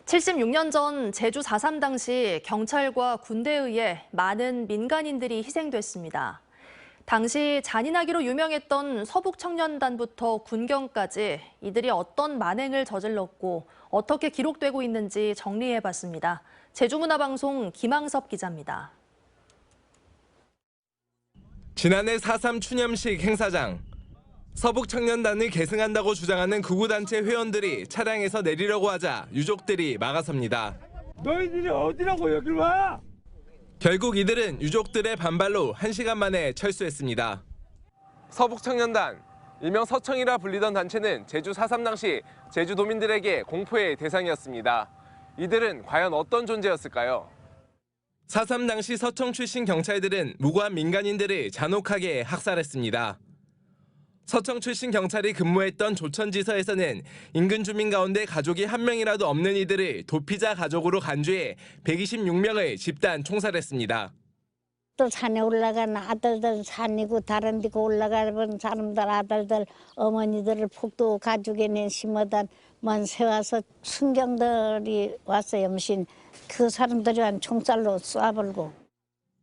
76년 전 제주 4.3 당시 경찰과 군대에 의해 많은 민간인들이 희생됐습니다. 당시 잔인하기로 유명했던 서북청년단부터 군경까지 이들이 어떤 만행을 저질렀고 어떻게 기록되고 있는지 정리해봤습니다. 제주문화방송 김항섭 기자입니다. 지난해 4.3 추념식 행사장. 서북청년단을 계승한다고 주장하는 구구단체 회원들이 차량에서 내리려고 하자 유족들이 막아섭니다. 너희들이 어디라고 여길 와? 결국 이들은 유족들의 반발로 1시간 만에 철수했습니다. 서북청년단, 일명 서청이라 불리던 단체는 제주 4.3 당시 제주도민들에게 공포의 대상이었습니다. 이들은 과연 어떤 존재였을까요? 4.3 당시 서청 출신 경찰들은 무고한 민간인들을 잔혹하게 학살했습니다. 서청 출신 경찰이 근무했던 조천지서에서는 인근 주민 가운데 가족이 한 명이라도 없는 이들을 도피자 가족으로 간주해 126명을 집단 총살했습니다. 또 산에 올라간 아들들 산이고 다른 데 올라가는 사람들 아들들 어머니들을 폭도 가죽에 심어단 먼 세워서 순경들이 왔어요. 음신 그 사람들이 한 총살로 쏴버리고.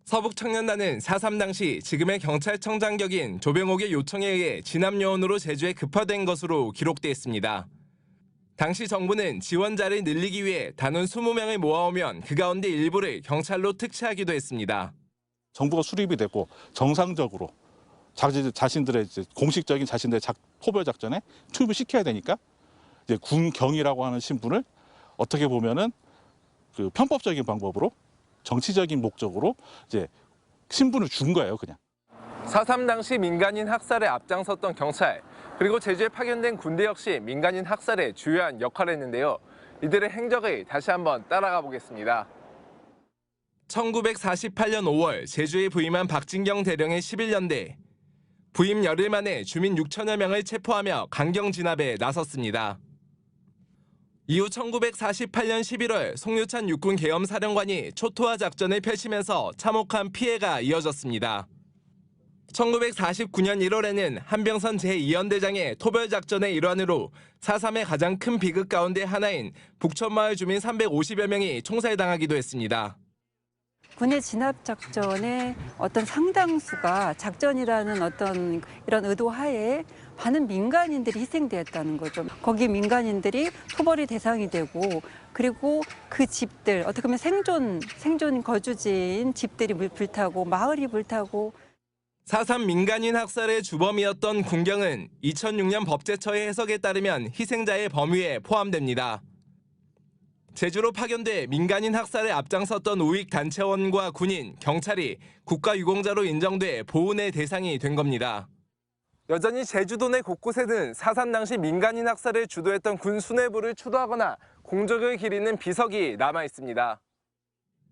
서북청년단은 4.3 당시 지금의 경찰청장 격인 조병옥의 요청에 의해 진압요원으로 제주에 급파된 것으로 기록돼 있습니다. 당시 정부는 지원자를 늘리기 위해 단원 20명을 모아오면 그 가운데 일부를 경찰로 특채하기도 했습니다. 정부가 수립이 되고 정상적으로 자신들의 공식적인 자신들의 포별 작전에 투입을 시켜야 되니까 이제 군경이라고 하는 신분을 어떻게 보면은 그 편법적인 방법으로 정치적인 목적으로 이제 신분을 준 거예요, 그냥. 4.3 당시 민간인 학살에 앞장섰던 경찰, 그리고 제주에 파견된 군대 역시 민간인 학살에 주요한 역할을 했는데요. 이들의 행적을 다시 한번 따라가 보겠습니다. 1948년 5월 제주에 부임한 박진경 대령의 11년대. 부임 열흘 만에 주민 6천여 명을 체포하며 강경 진압에 나섰습니다. 이후 1948년 11월 송유찬 육군 계엄사령관이 초토화 작전을 펼치면서 참혹한 피해가 이어졌습니다. 1949년 1월에는 한병선 제2연대장의 토벌작전의 일환으로 4.3의 가장 큰 비극 가운데 하나인 북천마을 주민 350여 명이 총살당하기도 했습니다. 군의 진압작전의 어떤 상당수가 작전이라는 어떤 이런 의도하에 많은 민간인들이 희생되었다는 거죠. 거기 민간인들이 토벌의 대상이 되고 그리고 그 집들, 어떻게 보면 생존 거주지인 집들이 불타고 마을이 불타고 4.3 민간인 학살의 주범이었던 군경은 2006년 법제처의 해석에 따르면 희생자의 범위에 포함됩니다. 제주로 파견돼 민간인 학살에 앞장섰던 우익단체원과 군인, 경찰이 국가유공자로 인정돼 보훈의 대상이 된 겁니다. 여전히 제주도 내 곳곳에는 4.3 당시 민간인 학살을 주도했던 군 수뇌부를 추도하거나 공적을 기리는 비석이 남아 있습니다.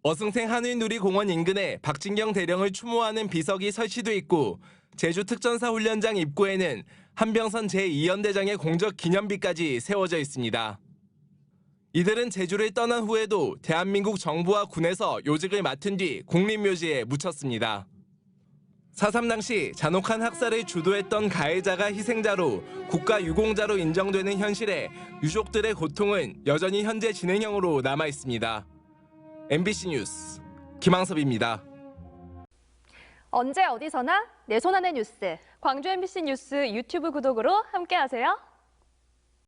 어승생 하늘누리공원 인근에 박진경 대령을 추모하는 비석이 설치돼 있고 제주특전사 훈련장 입구에는 한병선 제2연대장의 공적 기념비까지 세워져 있습니다. 이들은 제주를 떠난 후에도 대한민국 정부와 군에서 요직을 맡은 뒤 국립묘지에 묻혔습니다. 4.3 당시 잔혹한 학살을 주도했던 가해자가 희생자로 국가유공자로 인정되는 현실에 유족들의 고통은 여전히 현재 진행형으로 남아 있습니다. MBC 뉴스 김항섭입니다. 언제 어디서나 내 손 안의 뉴스. 광주 MBC 뉴스 유튜브 구독으로 함께하세요.